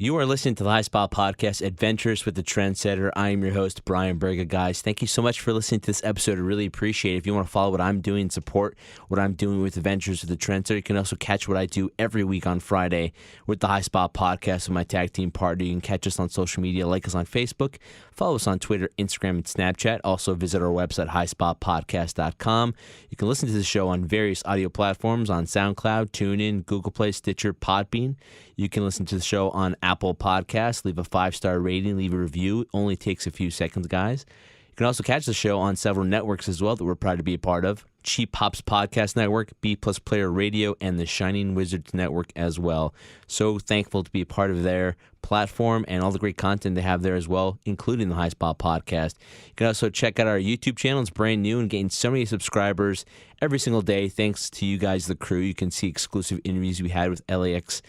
You are listening to the High Spot Podcast, Adventures with the Trendsetter. I am your host, Brian Berga. Guys, thank you so much for listening to this episode. I really appreciate it. If you want to follow what I'm doing, support what I'm doing with Adventures with the Trendsetter, you can also catch what I do every week on Friday with the High Spot Podcast with my tag team partner. You can catch us on social media, like us on Facebook, follow us on Twitter, Instagram, and Snapchat. Also visit our website, highspotpodcast.com. You can listen to the show on various audio platforms on SoundCloud, TuneIn, Google Play, Stitcher, Podbean. You can listen to the show on Apple Podcasts. Leave a 5-star rating, leave a review. It only takes a few seconds, guys. You can also catch the show on several networks as well that we're proud to be a part of. Cheap Hops Podcast Network, B Plus Player Radio, and the Shining Wizards Network as well. So thankful to be a part of their platform and all the great content they have there as well, including the High Spot Podcast. You can also check out our YouTube channel. It's brand new and getting so many subscribers every single day. Thanks to you guys, the crew. You can see exclusive interviews we had with LAX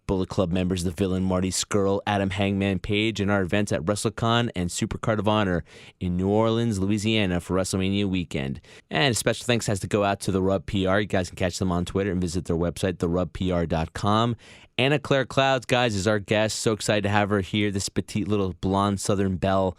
Bullet Club members, the Villain, Marty Skrull, Adam Hangman Page, and our events at WrestleCon and Supercard of Honor in New Orleans, Louisiana for WrestleMania weekend. And a special thanks has to go out to the Rub PR. You guys can catch them on Twitter and visit their website, therubpr.com. Anna Claire Clouds, guys, is our guest. So excited to have her here, this petite little blonde Southern belle.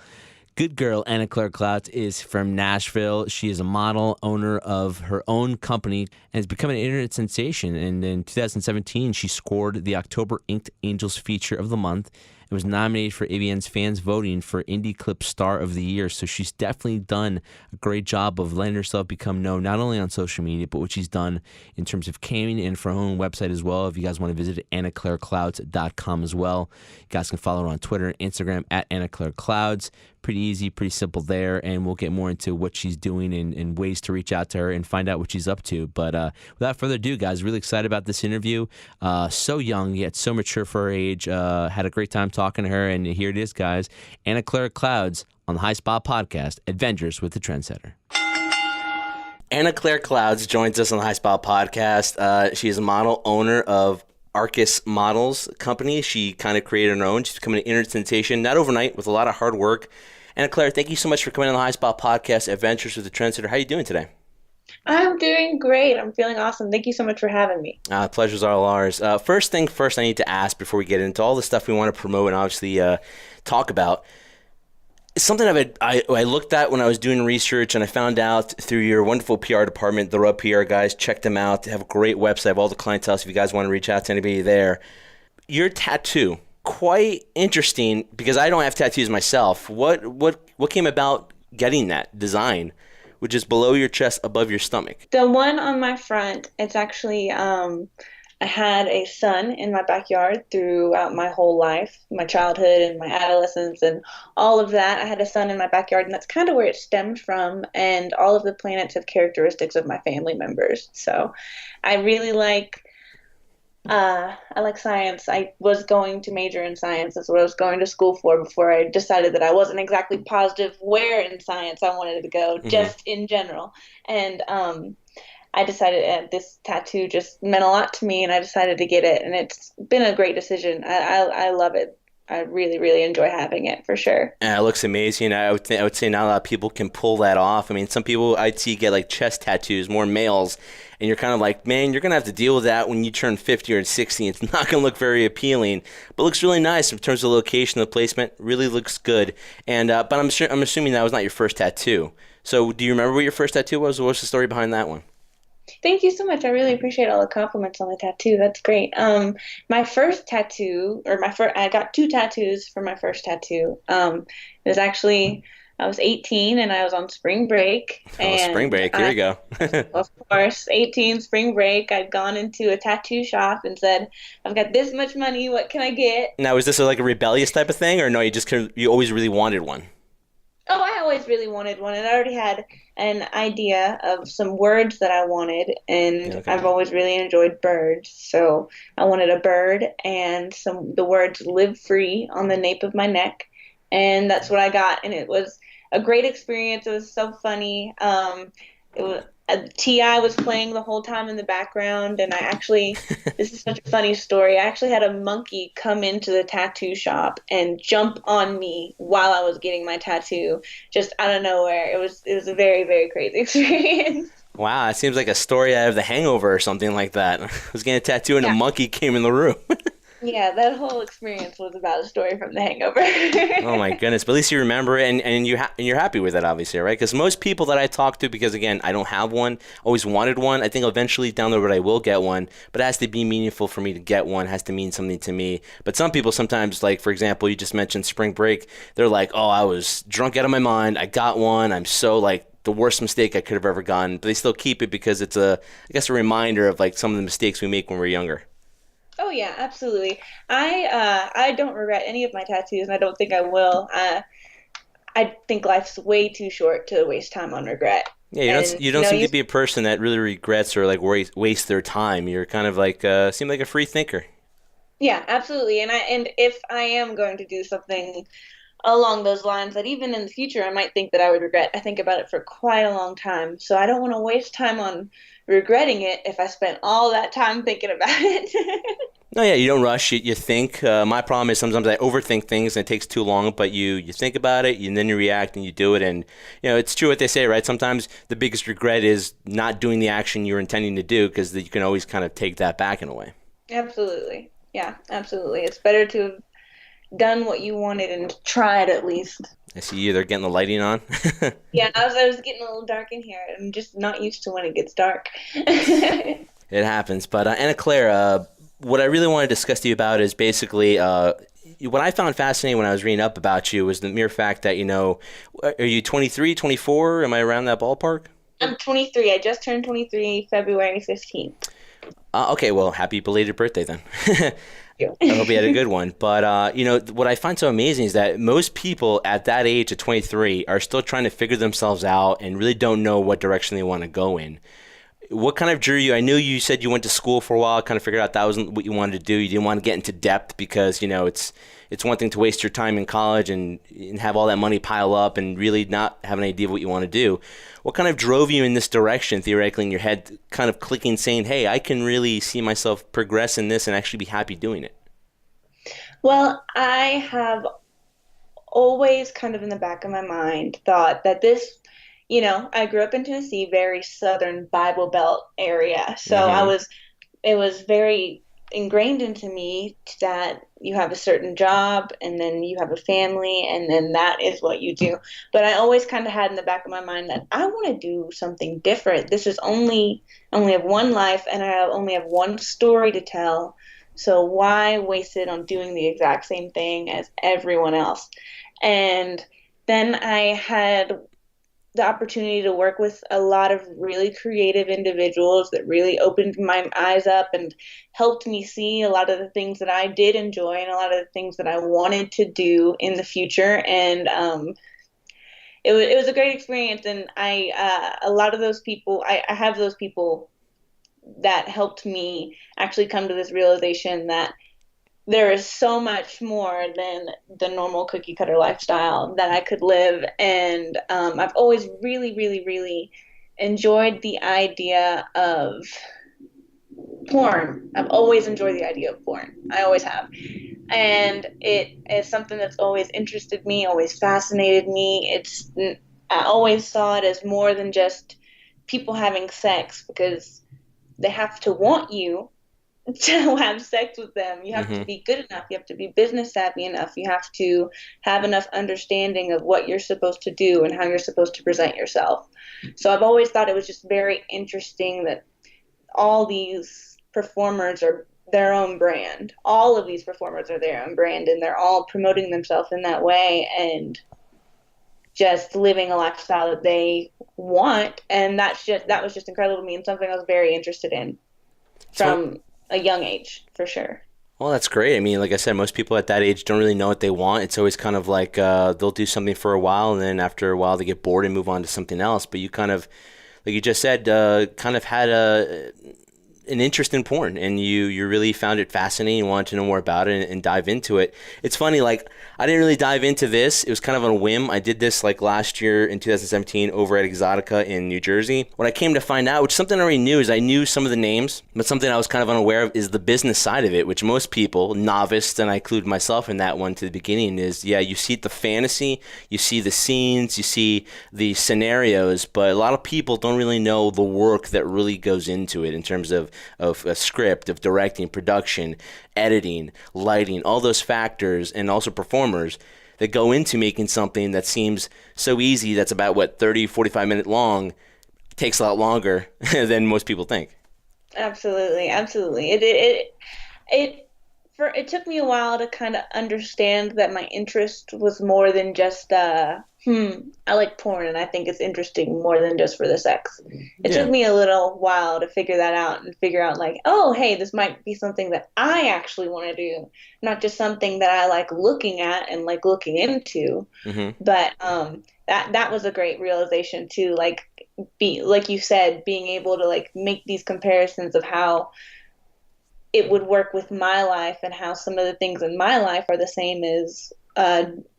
Good girl, Anna Claire Clouds, is from Nashville. She is a model, owner of her own company, and has become an internet sensation. And in 2017, she scored the October Inked Angels Feature of the Month and was nominated for AVN's fans voting for Indie Clip Star of the Year. So she's definitely done a great job of letting herself become known, not only on social media, but what she's done in terms of camming and for her own website as well. If you guys want to visit AnnaClaireClouds.com as well. You guys can follow her on Twitter and Instagram at AnnaClaireClouds. Pretty easy, pretty simple there, and we'll get more into what she's doing and ways to reach out to her and find out what she's up to. But without further ado, guys, really excited about this interview. So young, yet so mature for her age. Had a great time talking to her, and here it is, guys. Anna Claire Clouds on the High Spot Podcast, Adventures with the Trendsetter. Anna Claire Clouds joins us on the High Spot Podcast. She is a model, owner of Arcus Models company. She kind of created her own. She's becoming an internet sensation, not overnight, with a lot of hard work. Anna Claire, thank you so much for coming on the High Spot Podcast, Adventures with the Trendsetter. How are you doing today? I'm doing great. I'm feeling awesome. Thank you so much for having me. Pleasure's all ours. First thing first, I need to ask before we get into all the stuff we want to promote and obviously talk about. It's something I looked at when I was doing research, and I found out through your wonderful PR department, the Rub PR guys. Check them out. They have a great website. Have all the clientele. So if you guys want to reach out to anybody there, your tattoo, quite interesting because I don't have tattoos myself. What came about getting that design, which is below your chest, above your stomach? The one on my front, it's actually I had a son in my backyard throughout my whole life, my childhood and my adolescence and all of that. I had a son in my backyard, and that's kind of where it stemmed from. And all of the planets have characteristics of my family members. So I really like science. I was going to major in science. That's what I was going to school for before I decided that I wasn't exactly positive where in science I wanted to go, just in general. And I decided this tattoo just meant a lot to me, and I decided to get it, and it's been a great decision. I love it. I really, really enjoy having it, for sure. It looks amazing. I would say not a lot of people can pull that off. I mean, some people I'd see get like chest tattoos, more males, and you're kind of like, man, you're going to have to deal with that when you turn 50 or 60. It's not going to look very appealing, but it looks really nice in terms of the location, the placement. Really looks good. And but I'm assuming that was not your first tattoo. So do you remember what your first tattoo was? What's the story behind that one? Thank you so much. I really appreciate all the compliments on the tattoo. That's great. My first tattoo, I got 2 tattoos for my first tattoo. It was actually, I was 18 and I was on spring break. Spring break. Here we go. Of course, 18, spring break. I'd gone into a tattoo shop and said, I've got this much money. What can I get? Now, is this like a rebellious type of thing, or no, you always really wanted one? Oh, I always really wanted one, and I already had an idea of some words that I wanted, and okay. I've always really enjoyed birds, so I wanted a bird and the words "live free" on the nape of my neck, and that's what I got, and it was a great experience. It was so funny. T.I. was playing the whole time in the background, and this is such a funny story. I actually had a monkey come into the tattoo shop and jump on me while I was getting my tattoo, just out of nowhere. It was a very, very crazy experience. Wow, it seems like a story out of The Hangover or something like that. I was getting a tattoo and a monkey came in the room. Yeah, that whole experience was about a story from The Hangover. Oh my goodness! But at least you remember it, and and you're happy with it, obviously, right? Because most people that I talk to, because again, I don't have one, always wanted one. I think eventually down the road I will get one, but it has to be meaningful for me to get one. It has to mean something to me. But some people sometimes, like for example, you just mentioned spring break. They're like, "Oh, I was drunk out of my mind. I got one. I'm so like the worst mistake I could have ever gotten." But they still keep it because it's I guess, a reminder of like some of the mistakes we make when we're younger. Oh yeah, absolutely. I don't regret any of my tattoos, and I don't think I will. I think life's way too short to waste time on regret. Yeah, And you don't seem to be a person that really regrets or like waste their time. You're kind of like seem like a free thinker. yeah, absolutely. And if I am going to do something along those lines that even in the future I might think that I would regret, I think about it for quite a long time. So I don't want to waste time on regretting it if I spent all that time thinking about it. No, yeah, you don't rush. You think. My problem is sometimes I overthink things and it takes too long. But you think about it and then you react and you do it. And it's true what they say, right? Sometimes the biggest regret is not doing the action you're intending to do because you can always kind of take that back in a way. Absolutely. Yeah, absolutely. It's better to have done what you wanted and tried at least. I see you. They're getting the lighting on. Yeah, I was getting a little dark in here. I'm just not used to when it gets dark. It happens. But Anna Claire, what I really want to discuss to you about is basically what I found fascinating when I was reading up about you was the mere fact that, are you 23, 24? Am I around that ballpark? I'm 23. I just turned 23 February 15th. Okay, well, happy belated birthday then. You. I hope you had a good one. But, what I find so amazing is that most people at that age of 23 are still trying to figure themselves out and really don't know what direction they want to go in. What kind of drew you? I knew you said you went to school for a while, kind of figured out that wasn't what you wanted to do. You didn't want to get into depth because, it's one thing to waste your time in college and have all that money pile up and really not have an idea of what you want to do. What kind of drove you in this direction, theoretically, in your head, kind of clicking, saying, hey, I can really see myself progress in this and actually be happy doing it? Well, I have always kind of in the back of my mind thought that I grew up in Tennessee, very southern Bible Belt area. So Mm-hmm. it was very ingrained into me that you have a certain job and then you have a family and then that is what you do. But I always kind of had in the back of my mind that I want to do something different. This is I only have one life and I only have one story to tell. So why waste it on doing the exact same thing as everyone else? And then I had the opportunity to work with a lot of really creative individuals that really opened my eyes up and helped me see a lot of the things that I did enjoy and a lot of the things that I wanted to do in the future. And it was a great experience. And a lot of those people, I have those people that helped me actually come to this realization that there is so much more than the normal cookie cutter lifestyle that I could live. And I've always really, really, really enjoyed the idea of porn. I've always enjoyed the idea of porn. I always have. And it is something that's always interested me, always fascinated me. I always saw it as more than just people having sex because they have to want you to have sex with them. You have to Mm-hmm. be good enough. You have to be business savvy enough. You have to have enough understanding of what you're supposed to do and how you're supposed to present yourself. So I've always thought it was just very interesting that all these performers are their own brand. All of these performers are their own brand and they're all promoting themselves in that way and just living a lifestyle that they want. And that was just incredible to me and something I was very interested in So, from a young age, for sure. well, that's great. I mean, like I said, most people at that age don't really know what they want. It's always kind of like they'll do something for a while, and then after a while, they get bored and move on to something else. But you kind of, like you just said, kind of had an interest in porn, and you really found it fascinating, wanted to know more about it and dive into it. It's funny, like I didn't really dive into this. It was kind of on a whim. I did this like last year in 2017 over at Exotica in New Jersey. What I came to find out, which something I already knew, is I knew some of the names, but something I was kind of unaware of is the business side of it, which most people, novice, and I include myself in that one to the beginning, is you see the fantasy, you see the scenes, you see the scenarios, but a lot of people don't really know the work that really goes into it in terms of of a script, of directing, production, editing, lighting, all those factors, and also performers that go into making something that seems so easy, that's about, 30, 45 minute long, takes a lot longer than most people think. Absolutely, absolutely. It it took me a while to kind of understand that my interest was more than just I like porn and I think it's interesting more than just for the sex. It Yeah. took me a little while to figure that out and figure out like, oh, hey, this might be something that I actually want to do, not just something that I like looking at and like looking into. Hmm. But that was a great realization too, like be like you said, being able to like make these comparisons of how it would work with my life and how some of the things in my life are the same as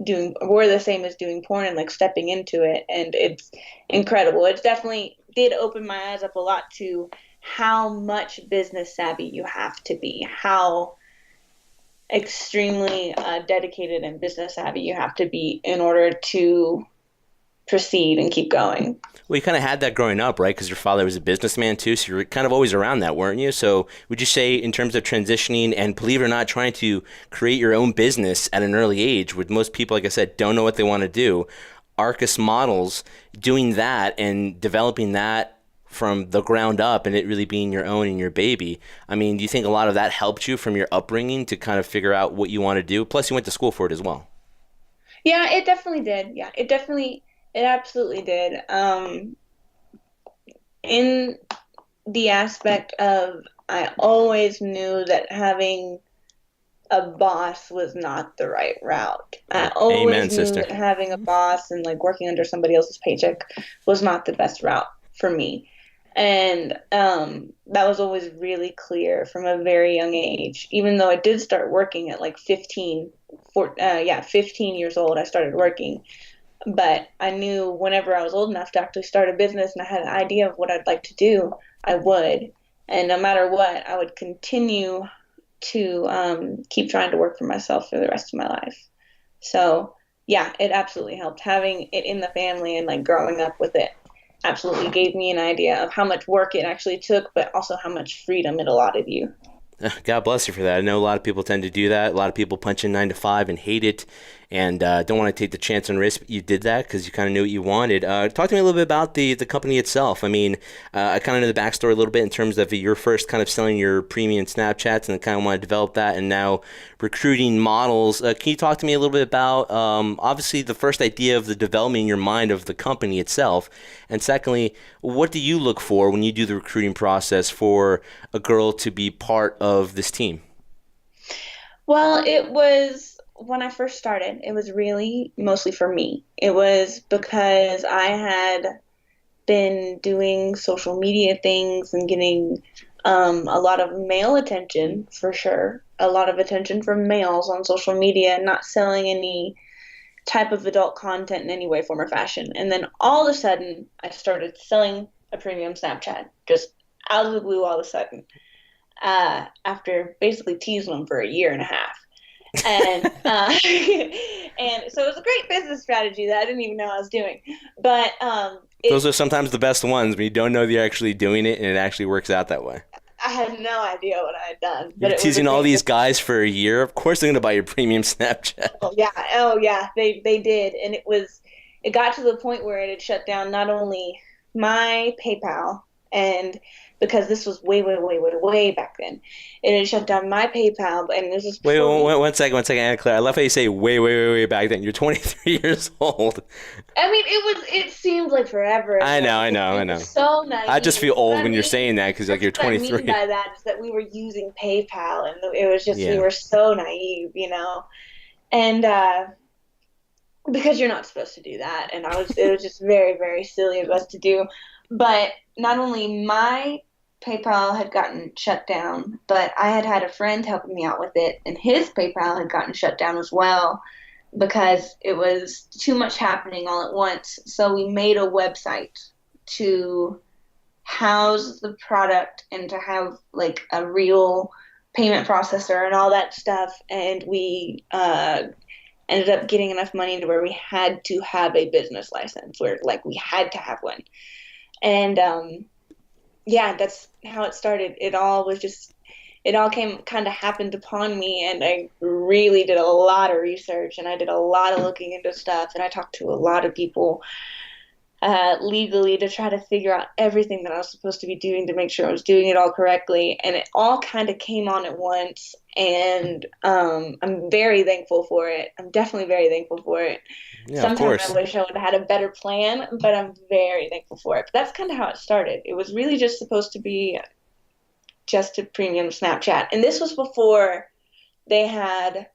doing were the same as doing porn and like stepping into it, and it's incredible. It definitely did open my eyes up a lot to how much business savvy you have to be, how extremely dedicated and business savvy you have to be in order to proceed and keep going. Well, you kind of had that growing up, right? Because your father was a businessman too, so you were kind of always around that, weren't you? So would you say, in terms of transitioning and, believe it or not, trying to create your own business at an early age, with most people, like I said, don't know what they want to do, Arcus Models, doing that and developing that from the ground up and it really being your own and your baby. I mean, do you think a lot of that helped you from your upbringing to kind of figure out what you want to do? Plus, you went to school for it as well. Yeah, it definitely did. Yeah, it absolutely did. In the aspect of, I always knew that having a boss was not the right route. I always Amen, knew sister. that having a boss and like working under somebody else's paycheck was not the best route for me. And that was always really clear from a very young age. Even though I did start working at like 15 years old, I started working. But I knew whenever I was old enough to actually start a business and I had an idea of what I'd like to do, I would. And no matter what, I would continue to keep trying to work for myself for the rest of my life. So, yeah, it absolutely helped. Having it in the family and like growing up with it absolutely gave me an idea of how much work it actually took, but also how much freedom it allotted you. God bless you for that. I know a lot of people tend to do that. A lot of people punch in 9 to 5 and hate it and don't want to take the chance and risk. But you did that because you kind of knew what you wanted. Talk to me a little bit about the company itself. I mean, I kind of know the backstory a little bit in terms of your first kind of selling your premium Snapchats and kind of want to develop that and now recruiting models. Can you talk to me a little bit about, obviously, the first idea of the development in your mind of the company itself? And secondly, what do you look for when you do the recruiting process for a girl to be part of this team? Well, it was when I first started, it was really mostly for me. It was because I had been doing social media things and getting a lot of male attention for sure, a lot of attention from males on social media, not selling any type of adult content in any way, form, or fashion. And then all of a sudden, I started selling a premium Snapchat, just out of the blue all of a sudden, after basically teasing them for a year and a half. And and so it was a great business strategy that I didn't even know I was doing. But Those are sometimes the best ones when you don't know you're actually doing it and it actually works out that way. I had no idea what I had done, You're but it was a teasing all great these business. guys for a year. Of course they're going to buy your premium Snapchat. Oh yeah, they did, and it got to the point where it had shut down not only my PayPal, and because this was way back then, it had shut down my PayPal, and this is Wait, before we. one second, Anna Claire. I love how you say way back then. You're 23 years old. I mean, it seemed like forever I know, ago I because know, we I were know. so I just naive. feel What old I when you're mean, saying that because like that's you're what I mean 23. by that is that we were using PayPal, and it was just we Yeah. were so naive, and because you're not supposed to do that, and it was just very silly of us to do. But not only my PayPal had gotten shut down, but I had a friend helping me out with it, and his PayPal had gotten shut down as well because it was too much happening all at once. So we made a website to house the product and to have like a real payment processor and all that stuff. And we ended up getting enough money to where we had to have a business license, where like we had to have one. And yeah, that's how it started. It all came kind of happened upon me, and I really did a lot of research, and I did a lot of looking into stuff, and I talked to a lot of people legally to try to figure out everything that I was supposed to be doing to make sure I was doing it all correctly. And it all kind of came on at once. And I'm very thankful for it. I'm definitely very thankful for it. Yeah, of Sometimes I course. wish I would have had a better plan, but I'm very thankful for it. But that's kind of how it started. It was really just supposed to be just a premium Snapchat. And this was before they had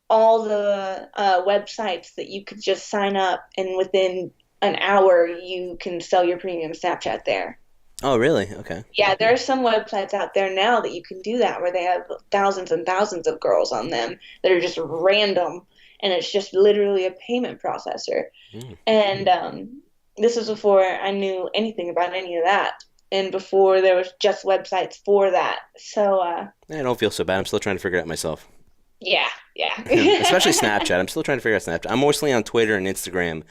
all the websites that you could just sign up, and within an hour you can sell your premium Snapchat there. Oh, really? Okay. Yeah, there are some websites out there now that you can do that where they have thousands and thousands of girls on them that are just random, and it's just literally a payment processor. Mm. And this was before I knew anything about any of that, and before there was just websites for that. So I don't feel so bad. I'm still trying to figure it out myself. yeah, yeah. Especially Snapchat. I'm still trying to figure out Snapchat. I'm mostly on Twitter and Instagram.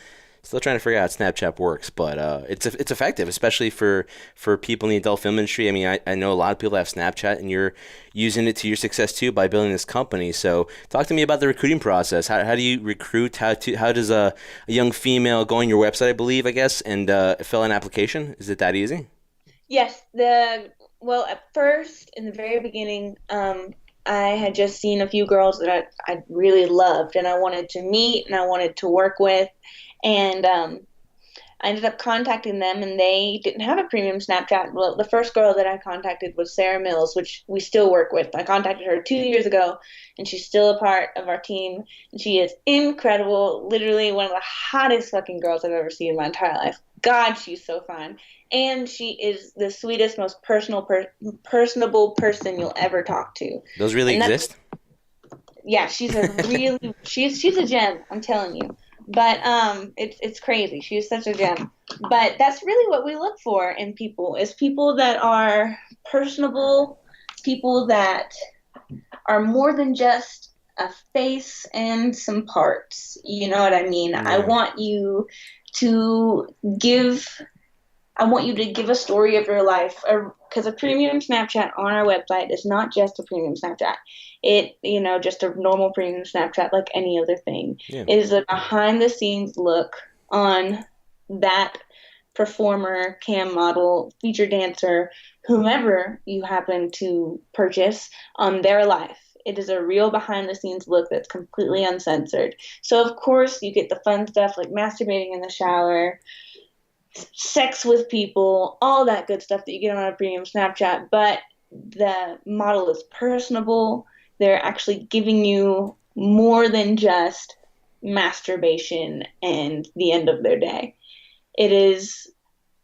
Still trying to figure out how Snapchat works, but it's effective, especially for people in the adult film industry. I mean, I know a lot of people have Snapchat, and you're using it to your success too by building this company. So talk to me about the recruiting process. How do you recruit? How does a young female go on your website, I believe, I guess, and fill an application? Is it that easy? Yes, well, at first, in the very beginning, I had just seen a few girls that I really loved, and I wanted to meet and I wanted to work with, and I ended up contacting them, and they didn't have a premium Snapchat. Well, the first girl that I contacted was Sarah Mills, which we still work with. I contacted her 2 years ago, and she's still a part of our team, and she is incredible. Literally one of the hottest fucking girls I've ever seen in my entire life. God, she's so fine. And she is the sweetest, most personable person you'll ever talk to. Those really And that's, exist? yeah, she's a really, she's a gem, I'm telling you. But it's crazy. She's such a gem. But that's really what we look for in people, is people that are personable, people that are more than just a face and some parts. You know what I mean? Yeah. To give I want you to give a story of your life, because a premium Snapchat on our website is not just a premium Snapchat. Just a normal premium Snapchat like any other thing. Yeah. It is a behind the scenes look on that performer, cam model, feature dancer, whomever you happen to purchase on their life. It is a real behind the scenes look that's completely uncensored. So of course you get the fun stuff like masturbating in the shower, sex with people, all that good stuff that you get on a premium Snapchat, but the model is personable. They're actually giving you more than just masturbation and the end of their day. It is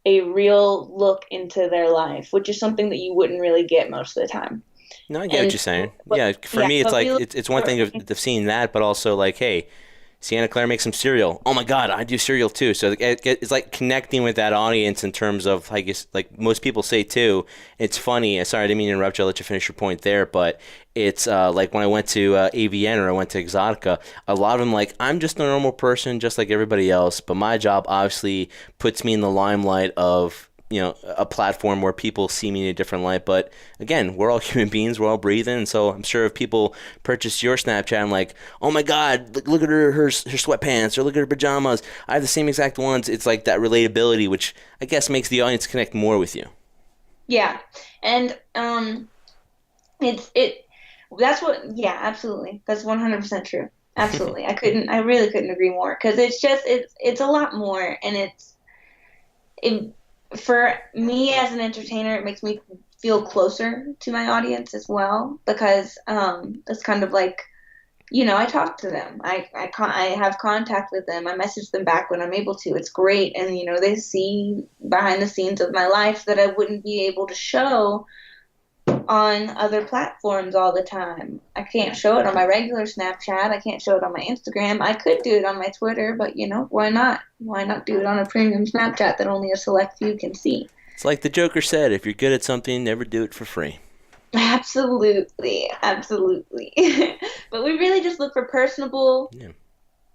a real look into their life, which is something that you wouldn't really get most of the time. No, I get what And you're saying. but, Yeah, for yeah, me, it's but like we look it's one for, thing of seeing that, but also like, hey, Sienna Claire makes some cereal. Oh my God, I do cereal too. So it's like connecting with that audience in terms of, I guess, like most people say too. It's funny. Sorry, I didn't mean to interrupt you. I'll let you finish your point there. But it's like when I went to AVN or I went to Exotica, a lot of them like, I'm just a normal person, just like everybody else. But my job obviously puts me in the limelight of, a platform where people see me in a different light. But again, we're all human beings, we're all breathing. And so I'm sure if people purchase your Snapchat, I'm like, oh my God, look at her sweatpants, or look at her pajamas. I have the same exact ones. It's like that relatability, which I guess makes the audience connect more with you. yeah, and that's what, yeah, absolutely, that's 100% true. Absolutely, I really couldn't agree more, because it's a lot more, and it for me as an entertainer, it makes me feel closer to my audience as well, because it's kind of like, I talk to them. I have contact with them. I message them back when I'm able to. It's great, and they see behind the scenes of my life that I wouldn't be able to show on other platforms all the time. I can't show it on my regular Snapchat. I can't show it on my Instagram. I could do it on my Twitter, but why not? Why not do it on a premium Snapchat that only a select few can see? It's like the Joker said, if you're good at something, never do it for free. Absolutely, absolutely. But we really just look for personable, Yeah.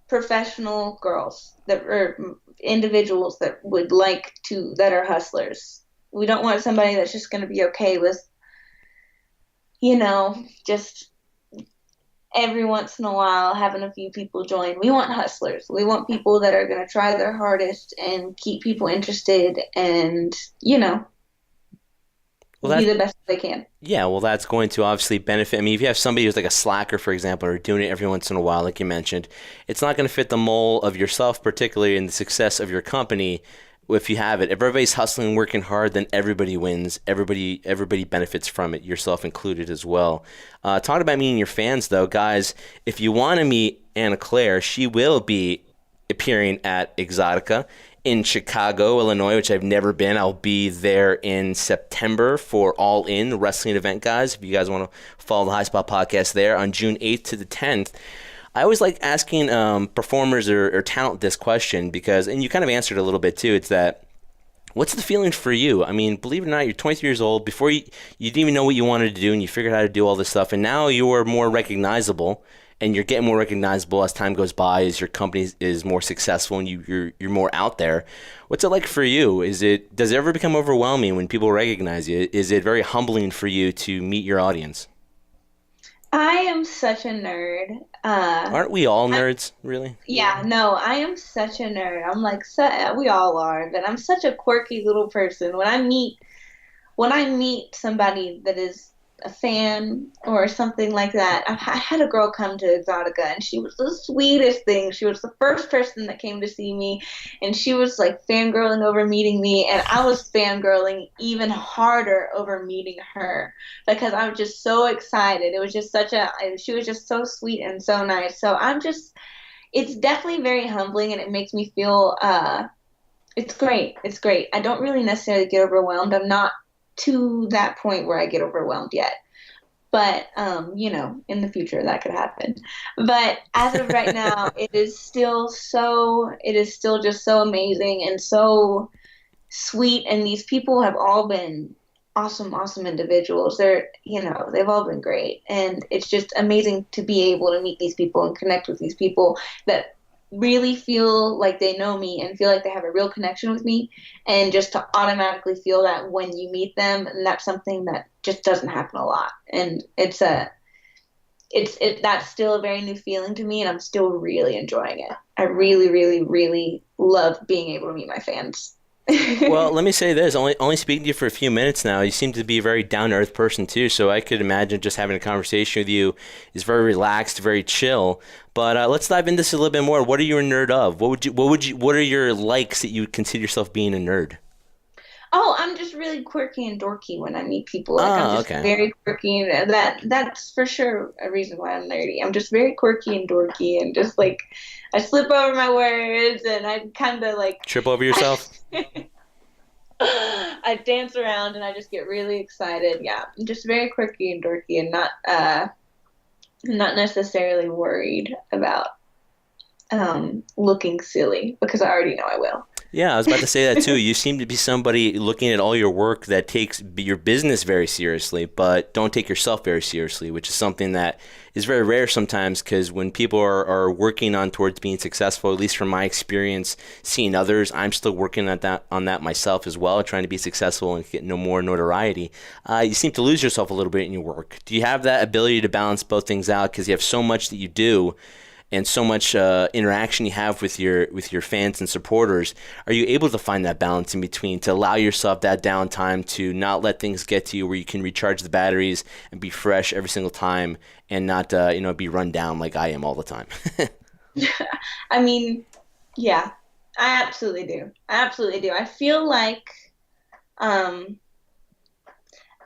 professional girls that are individuals that would like to, that are hustlers. We don't want somebody that's just going to be okay with, just every once in a while having a few people join. We want hustlers. We want people that are going to try their hardest and keep people interested and, Well, be the best they can. yeah, well, that's going to obviously benefit. I mean, if you have somebody who's like a slacker, for example, or doing it every once in a while, like you mentioned, it's not going to fit the mold of yourself, particularly in the success of your company. If you have it, if everybody's hustling, working hard, then everybody wins. Everybody benefits from it, yourself included as well. Talking about meeting your fans, though, guys, if you want to meet Anna Claire, she will be appearing at Exotica in Chicago, Illinois, which I've never been. I'll be there in September for All In, the wrestling event, guys. If you guys want to follow the High Spot podcast there on June 8th to the 10th. I always like asking performers or talent this question because, and you kind of answered a little bit too, it's that, what's the feeling for you? I mean, believe it or not, you're 23 years old. Before you didn't even know what you wanted to do, and you figured out how to do all this stuff, and now you're more recognizable, and you're getting more recognizable as time goes by, as your company is more successful, and you're more out there. What's it like for you? Does it ever become overwhelming when people recognize you? Is it very humbling for you to meet your audience? I am such a nerd. Aren't we all nerds, really? Yeah, no, I am such a nerd. I'm like, we all are, but I'm such a quirky little person. When I meet somebody that is a fan or something like that, I had a girl come to Exotica and she was the sweetest thing. She was the first person that came to see me and she was like fangirling over meeting me, and I was fangirling even harder over meeting her because I was just so excited. It was just she was just so sweet and so nice. So it's definitely very humbling and it makes me feel, it's great. It's great. I don't really necessarily get overwhelmed. I'm not to that point where I get overwhelmed yet. But, in the future that could happen. But as of right now, it is still just so amazing and so sweet. And these people have all been awesome, awesome individuals. They've all been great. And it's just amazing to be able to meet these people and connect with these people that really feel like they know me and feel like they have a real connection with me, and just to automatically feel that when you meet them, and that's something that just doesn't happen a lot, and that's still a very new feeling to me, and I'm still really enjoying it. I really, really, really love being able to meet my fans. Well, let me say this. Only speaking to you for a few minutes now, you seem to be a very down-to-earth person, too, so I could imagine just having a conversation with you is very relaxed, very chill. But let's dive into this a little bit more. What are you a nerd of? What are your likes that you would consider yourself being a nerd? Oh, I'm just really quirky and dorky when I meet people. Like, I'm just okay. very quirky, and that's for sure a reason why I'm nerdy. I'm just very quirky and dorky, and just like I slip over my words, and I kind of like Trip over yourself? I dance around, and I just get really excited. Yeah, I'm just very quirky and dorky, and not necessarily worried about looking silly, because I already know I will. Yeah, I was about to say that too. You seem to be somebody looking at all your work that takes your business very seriously, but don't take yourself very seriously, which is something that is very rare sometimes, because when people are working on towards being successful, at least from my experience seeing others, I'm still working on that myself as well, trying to be successful and get no more notoriety. You seem to lose yourself a little bit in your work. Do you have that ability to balance both things out, because you have so much that you do and so much interaction you have with your fans and supporters? Are you able to find that balance in between to allow yourself that downtime to not let things get to you, where you can recharge the batteries and be fresh every single time and not be run down like I am all the time? I mean, yeah, I absolutely do. I absolutely do. I feel like um,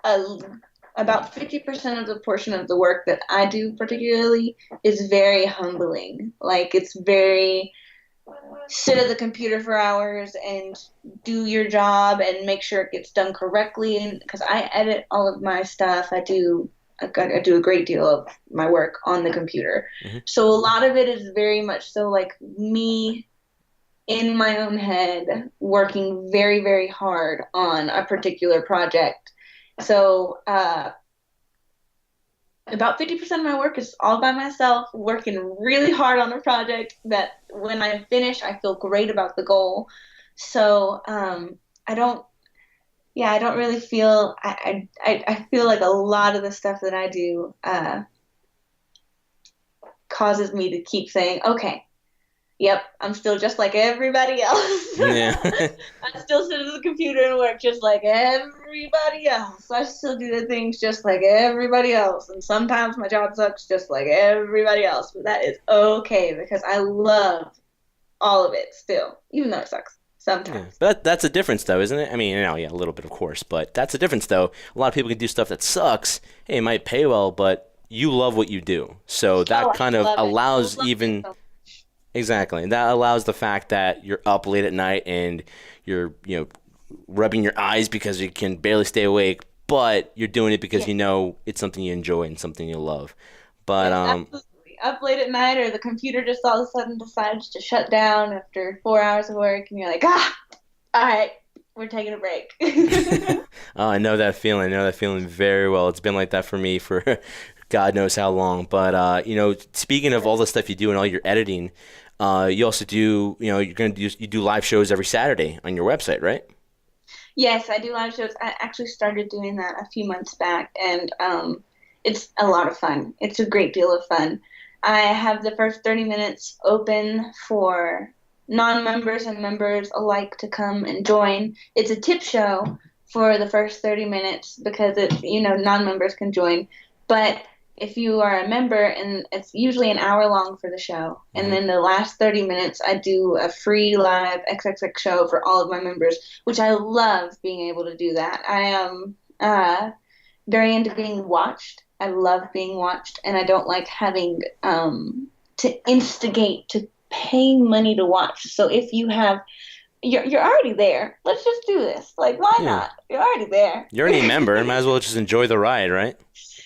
a about 50% of the portion of the work that I do particularly is very humbling. Like, it's very sit at the computer for hours and do your job and make sure it gets done correctly. And because I edit all of my stuff, I do a great deal of my work on the computer. Mm-hmm. So a lot of it is very much so like me in my own head working very, very hard on a particular project. So about 50% of my work is all by myself, working really hard on a project that when I finish, I feel great about the goal. So I don't yeah, I don't really feel I feel like a lot of the stuff that I do causes me to keep saying, okay, yep, I'm still just like everybody else. Yeah. I still sit at the computer and work just like everybody else. I still do the things just like everybody else. And sometimes my job sucks just like everybody else. But that is okay because I love all of it still, even though it sucks Yeah, sometimes. but that's a difference, though, isn't it? I mean, yeah, a little bit, of course, but that's a difference, though. A lot of people can do stuff that sucks. Hey, it might pay well, but you love what you do, so Oh, that kind I of love it. I allows love it even so exactly, and that allows the fact that you're up late at night and you're, rubbing your eyes because you can barely stay awake, but you're doing it because much. you know it's something you enjoy and something you love. But Yes, absolutely. Up late at night, or the computer just all of a sudden decides to shut down after 4 hours of work, and you're like, all right, we're taking a break. oh, I know that feeling. I know that feeling very well. It's been like that for me for God knows how long. But speaking of all the stuff you do and all your editing, you also do. You do live shows every Saturday on your website, right? Yes, I do live shows. I actually started doing that a few months back, and it's a lot of fun. It's a great deal of fun. I have the first 30 minutes open for non-members and members alike to come and join. It's a tip show for the first 30 minutes because non-members can join. But if you are a member, and it's usually an hour long for the show, and Hmm. then the last 30 minutes, I do a free live XXX show for all of my members, which I love being able to do that. I am very into being watched. I love being watched, and I don't like having to instigate to pay money to watch. So if you're already there, let's just do this. Like, why Yeah, not? You're already there. you're already a member. Might as well just enjoy the ride, right?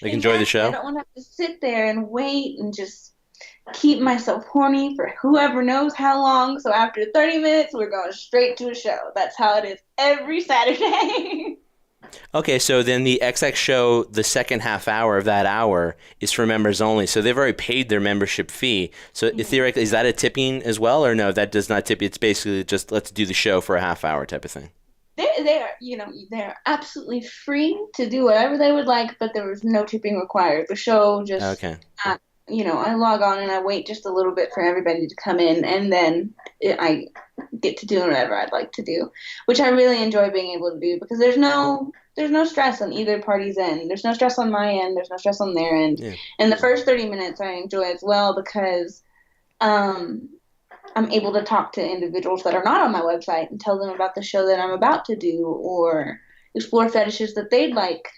Like enjoy the Exactly. I show. don't want to have to sit there and wait and just keep myself horny for whoever knows how long. So after 30 minutes, we're going straight to a show. That's how it is every Saturday. Okay, so then the XX show, the second half hour of that hour is for members only. So they've already paid their membership fee. So theoretically, is that a tipping as well, or no? That does not tip. It's basically just let's do the show for a half hour type of thing. They're absolutely free to do whatever they would like, but there was no tipping required. The show just, Okay, uh, I log on and I wait just a little bit for everybody to come in, and then I get to do whatever I'd like to do, which I really enjoy being able to do because there's no stress on either party's end. There's no stress on my end. There's no stress on their end. yeah, And the first 30 minutes I enjoy as well because um, I'm able to talk to individuals that are not on my website and tell them about the show that I'm about to do or explore fetishes that they'd like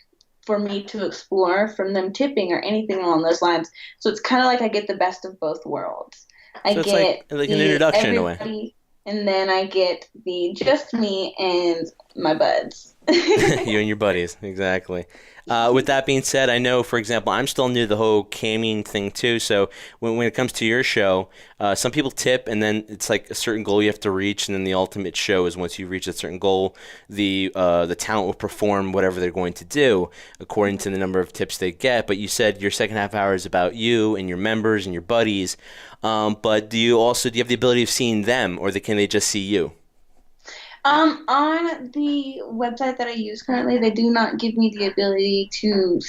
for me to explore from them tipping or anything along those lines. So it's kind of like I get the best of both worlds. I so it's like get like an the introduction in a way. everybody, and then I get the just me and my buds. You and your buddies, exactly. With that being said, I know, for example, I'm still new to the whole camming thing too. So when it comes to your show, some people tip, and then it's like a certain goal you have to reach, and then the ultimate show is once you reach a certain goal, the talent will perform whatever they're going to do according to the number of tips they get. But you said your second half hour is about you and your members and your buddies. But do you have the ability of seeing them, or can they just see you? On the website that I use currently, they do not give me the ability to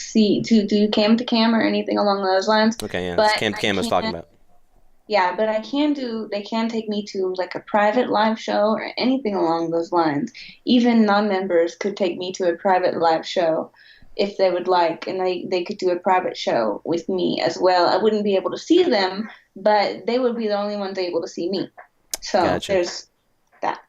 do cam to cam or anything along those lines. Okay, yeah, it's But Cam I Cam I was talking can, about. yeah, but they can take me to like a private live show or anything along those lines. Even non-members could take me to a private live show if they would like, and they could do a private show with me as well. I wouldn't be able to see them, but they would be the only ones able to see me. So Gotcha. there's that.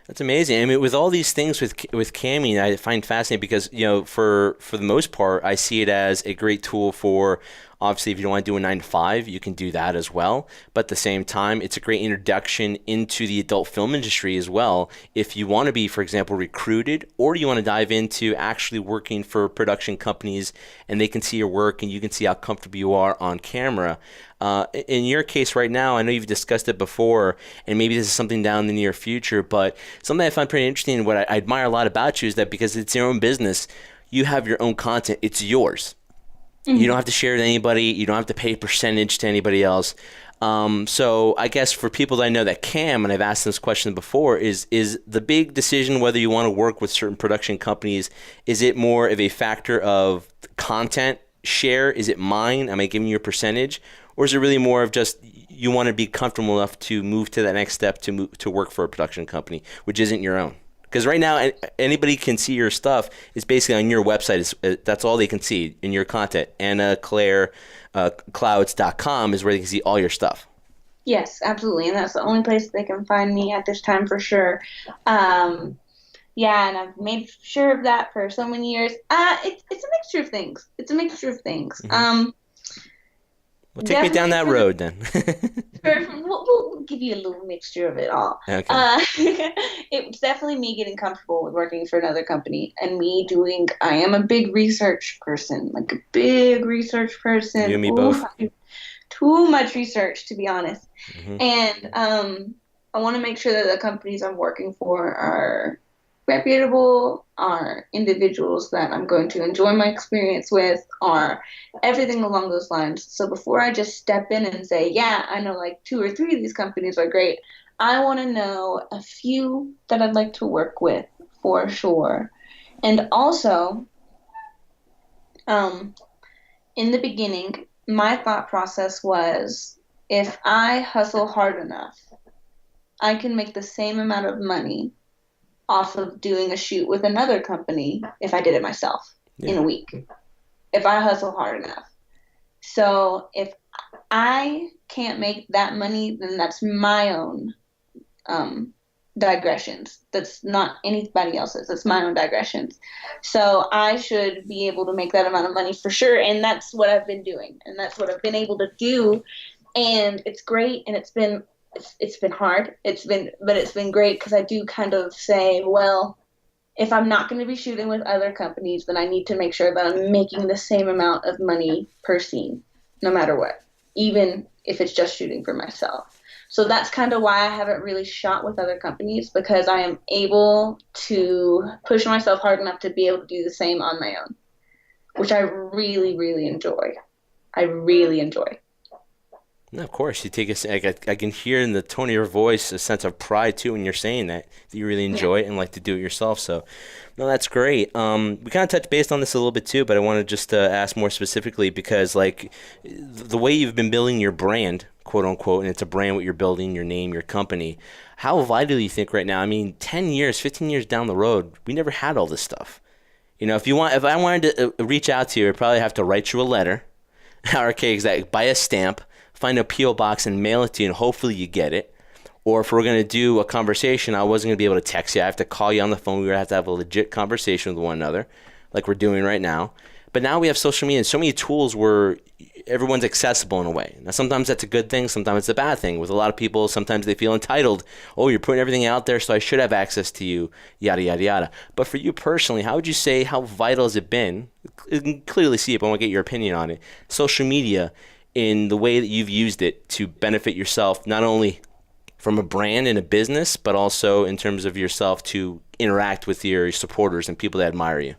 That's amazing. I mean, with all these things with camming, I find fascinating because for the most part, I see it as a great tool for obviously if you don't want to do a 9 to 5, you can do that as well. But at the same time, it's a great introduction into the adult film industry as well. If you want to be, for example, recruited, or you want to dive into actually working for production companies, and they can see your work and you can see how comfortable you are on camera. In your case right now, I know you've discussed it before, and maybe this is something down in the near future, but something I find pretty interesting and what I admire a lot about you is that because it's your own business, you have your own content. It's yours. You don't have to share it with anybody. You don't have to pay a percentage to anybody else. So I guess for people that I know that can, and I've asked this question before, is the big decision whether you want to work with certain production companies, is it more of a factor of content share? Is it mine? Am I giving you a percentage? Or is it really more of just you want to be comfortable enough to move to that next step to work for a production company, which isn't your own? Because right now, anybody can see your stuff. It's basically on your website. That's all they can see in your content. AnnaClaireClouds.com is where they can see all your stuff. Yes, absolutely. And that's the only place they can find me at this time for sure. Yeah, and I've made sure of that for so many years. It's a mixture of things. Mm-hmm. Well, take me down that road then. We'll give you a little mixture of it all. Okay. It's definitely me getting comfortable with working for another company and I am a big research person, like a big research person. You and me both. Too much research, to be honest. Mm-hmm. And I want to make sure that the companies I'm working for are reputable, are individuals that I'm going to enjoy my experience with, are everything along those lines. So before I just step in and say, yeah, I know like 2 or 3 of these companies are great, I want to know a few that I'd like to work with for sure. And also, in the beginning, my thought process was, if I hustle hard enough, I can make the same amount of money off of doing a shoot with another company if I did it myself in a week, if I hustle hard enough. So if I can't make that money, then that's my own digressions. That's not anybody else's. That's my own digressions. So I should be able to make that amount of money for sure, and that's what I've been doing, and that's what I've been able to do, and it's great, and it's been hard. It's been great because I do kind of say, well, if I'm not going to be shooting with other companies, then I need to make sure that I'm making the same amount of money per scene, no matter what, even if it's just shooting for myself. So that's kind of why I haven't really shot with other companies, because I am able to push myself hard enough to be able to do the same on my own, which I really, really enjoy. I really enjoy. No, of course, you take I can hear in the tone of your voice a sense of pride too when you're saying that you really enjoy it and like to do it yourself. So, no, that's great. We kind of touched based on this a little bit too, but I want to just ask more specifically because like the way you've been building your brand, quote unquote, and it's a brand what you're building, your name, your company. How vital do you think right now? I mean, 10 years, 15 years down the road, we never had all this stuff. You know, if I wanted to reach out to you, I'd probably have to write you a letter. Okay, exactly. Buy a stamp. Find a P.O. box and mail it to you, and hopefully you get it. Or if we're going to do a conversation, I wasn't going to be able to text you. I have to call you on the phone. We would have to have a legit conversation with one another, like we're doing right now. But now we have social media and so many tools where everyone's accessible in a way. Now, sometimes that's a good thing. Sometimes it's a bad thing. With a lot of people, sometimes they feel entitled. Oh, you're putting everything out there, so I should have access to you, yada, yada, yada. But for you personally, how would you say, how vital has it been? You can clearly see it, but I want to get your opinion on it. Social media, in the way that you've used it to benefit yourself, not only from a brand and a business, but also in terms of yourself to interact with your supporters and people that admire you?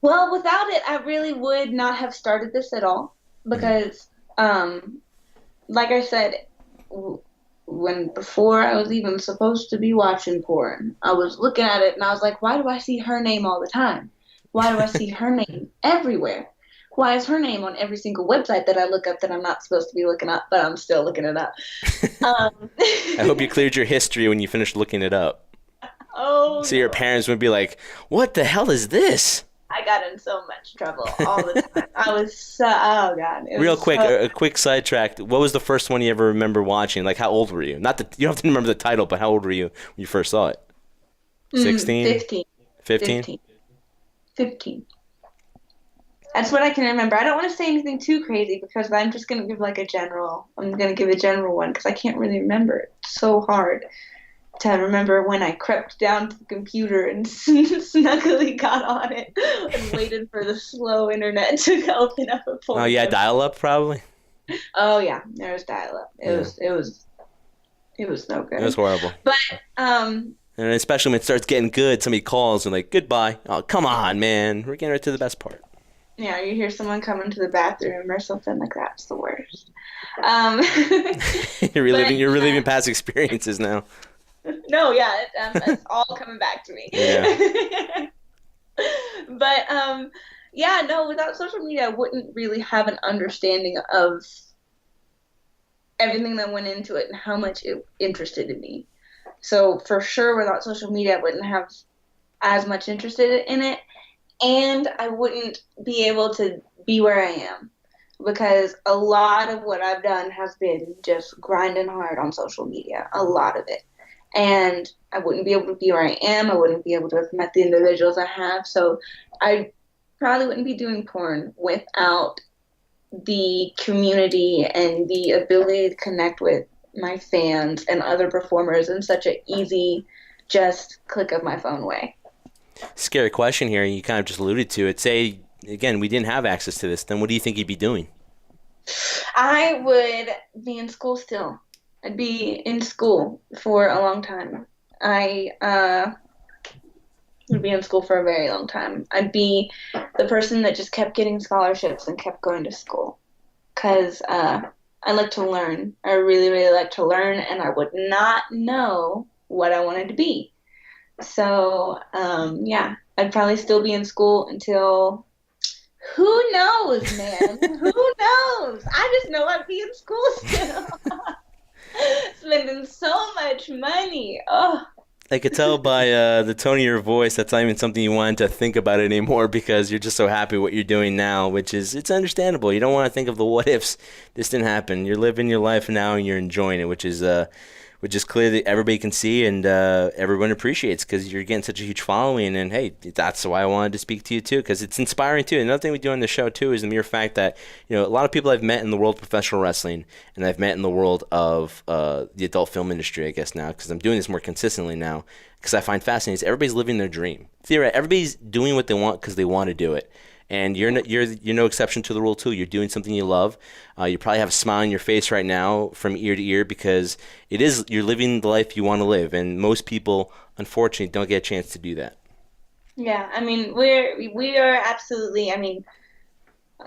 Well, without it, I really would not have started this at all because, like I said, before I was even supposed to be watching porn, I was looking at it and I was like, why do I see her name all the time? Why do I see her name everywhere? Why is her name on every single website that I look up that I'm not supposed to be looking up, but I'm still looking it up? I hope you cleared your history when you finished looking it up. Oh, so your parents would be like, what the hell is this? I got in so much trouble all the time. I was so, oh God. Real quick, a quick sidetrack. What was the first one you ever remember watching? Like, how old were you? Not that you don't have to remember the title, but how old were you when you first saw it? 16? 15. 15? 15. That's what I can remember. I don't want to say anything too crazy because I'm just going to give like a general one because I can't really remember. It's so hard to remember when I crept down to the computer and snuggly got on it and waited for the slow internet to open up a porn. Oh, yeah, dial-up probably? Oh, yeah, there was dial-up. It was no good. It was horrible. But, and especially when it starts getting good, somebody calls and like, goodbye. Oh, come on, man. We're getting right to the best part. Yeah, you hear someone coming to the bathroom or something like that. It's the worst. Um, but You're reliving past experiences now. no, yeah, it's all coming back to me. Yeah. But yeah, no, without social media, I wouldn't really have an understanding of everything that went into it and how much it interested in me. So for sure, without social media, I wouldn't have as much interested in it, and I wouldn't be able to be where I am because a lot of what I've done has been just grinding hard on social media, a lot of it. And I wouldn't be able to be where I am. I wouldn't be able to have met the individuals I have. So I probably wouldn't be doing porn without the community and the ability to connect with my fans and other performers in such an easy, just click of my phone way. Scary question here. You kind of just alluded to it. Say, again, we didn't have access to this. Then what do you think you'd be doing? I would be in school still. I'd be in school for a long time. I would be in school for a very long time. I'd be the person that just kept getting scholarships and kept going to school because I like to learn. I really, really like to learn, and I would not know what I wanted to be. So, yeah, I'd probably still be in school until who knows, man? Who knows? I just know I'd be in school still. Spending so much money. Oh, I could tell by the tone of your voice that's not even something you wanted to think about anymore because you're just so happy what you're doing now, which is, it's understandable. You don't want to think of the what ifs. This didn't happen. You're living your life now and you're enjoying it, which is clear that everybody can see and everyone appreciates because you're getting such a huge following. And hey, that's why I wanted to speak to you too, because it's inspiring too. Another thing we do on the show too is the mere fact that, you know, a lot of people I've met in the world of professional wrestling and I've met in the world of the adult film industry, I guess now, because I'm doing this more consistently now, because I find fascinating is everybody's living their dream. Everybody's doing what they want because they want to do it. And you're no exception to the rule too. You're doing something you love. You probably have a smile on your face right now from ear to ear because you're living the life you want to live, and most people, unfortunately, don't get a chance to do that. yeah. I mean, we are absolutely. I mean,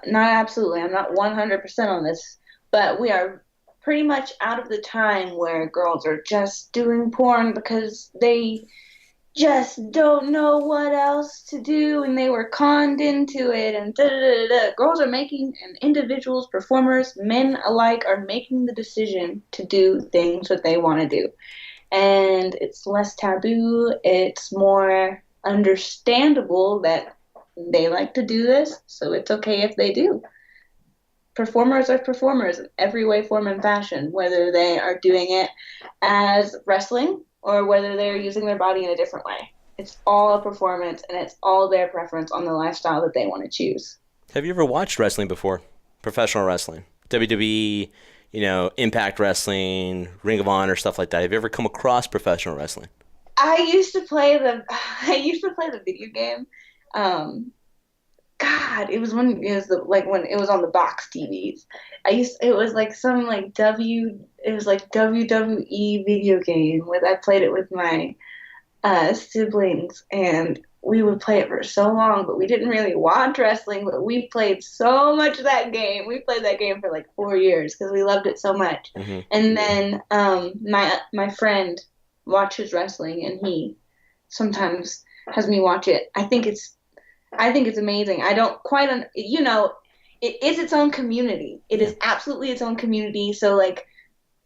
not absolutely. I'm not 100% on this, but we are pretty much out of the time where girls are just doing porn because they just don't know what else to do and they were conned into it and da da da da. Girls are making, and individuals, performers, men alike are making the decision to do things that they want to do. And it's less taboo, it's more understandable that they like to do this, so it's okay if they do. Performers are performers in every way, form, and fashion, whether they are doing it as wrestling or whether they're using their body in a different way. It's all a performance, and it's all their preference on the lifestyle that they want to choose. Have you ever watched wrestling before? Professional wrestling, WWE, Impact Wrestling, Ring of Honor, stuff like that. Have you ever come across professional wrestling? I used to play the I used to play the video game. Um, God, it was when it was when it was on the box TVs. It was like some it was like WWE video game where I played it with my siblings, and we would play it for so long, but we didn't really watch wrestling, but we played so much of that game. We played that game for like 4 years because we loved it so much. Mm-hmm. And then my friend watches wrestling, and he sometimes has me watch it. I think it's amazing. I don't quite, it is its own community. It is absolutely its own community. So like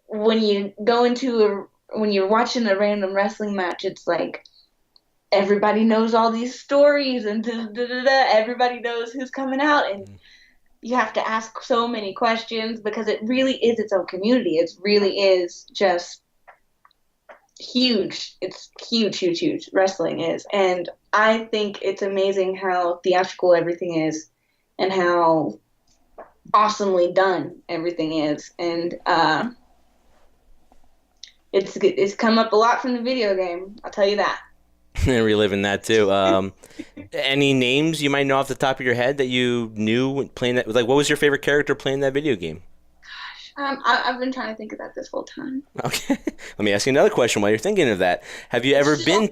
when you go when you're watching a random wrestling match, it's like everybody knows all these stories and da, da, da, da, everybody knows who's coming out, and you have to ask so many questions because it really is its own community. It really is just huge. It's huge, huge, huge. Wrestling is. And I think it's amazing how theatrical everything is and how awesomely done everything is. And it's come up a lot from the video game, I'll tell you that. Reliving that too. Any names you might know off the top of your head that you knew when playing that? Like, what was your favorite character playing that video game? I've been trying to think of that this whole time. Okay. Let me ask you another question while you're thinking of that. Have you ever been...